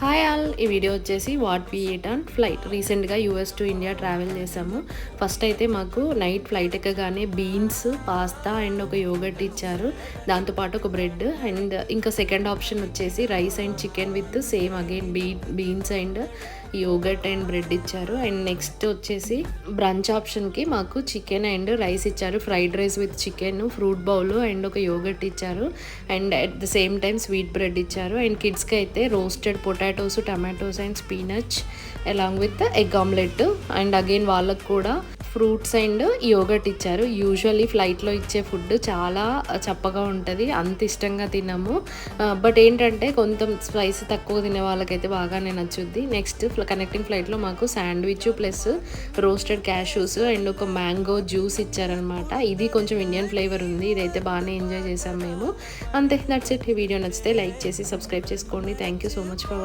Hi all, ఈ video వచ్చేసి what we eat on flight. రీసెంట్గా యూఎస్ టు ఇండియా ట్రావెల్ చేసాము. ఫస్ట్ అయితే మాకు నైట్ ఫ్లైట్ ఎక్కగానే బీన్స్, పాస్తా అండ్ ఒక యోగర్ట్ ఇచ్చారు. దాంతోపాటు ఒక బ్రెడ్ అండ్ ఇంకా సెకండ్ ఆప్షన్ వచ్చేసి rice and chicken with same again beans and yogurt and bread ఇచ్చారు. అండ్ నెక్స్ట్ వచ్చేసి బ్రంచ్ ఆప్షన్కి మాకు చికెన్ అండ్ రైస్ ఇచ్చారు. Fried rice with chicken, fruit bowl and ఒక యోగర్ట్ ఇచ్చారు. And at the same time sweet bread ఇచ్చారు. And కిడ్స్కి అయితే roasted potatoes, tomatoes and స్పీనచ్ along with egg omelette. And again వాళ్ళకు కూడా ఫ్రూట్స్ అండ్ యోగర్ట్ ఇచ్చారు. Usually ఫ్లైట్లో ఇచ్చే ఫుడ్ చాలా చప్పగా ఉంటుంది, అంత ఇష్టంగా తినము. బట్ ఏంటంటే కొంచెం స్పైస్ తక్కువ తినే వాళ్ళకైతే బాగానే నచ్చుద్ది. నెక్స్ట్ కనెక్టింగ్ ఫ్లైట్లో మాకు sandwich plus roasted cashews and ఒక మ్యాంగో జ్యూస్ ఇచ్చారనమాట. ఇది కొంచెం ఇండియన్ ఫ్లేవర్ ఉంది. ఇదైతే బాగానే ఎంజాయ్ చేసాం మేము. అంతే, దట్స్ ఇట్. ఈ వీడియో నచ్చితే లైక్ చేసి సబ్స్క్రైబ్ చేసుకోండి. Thank you so much for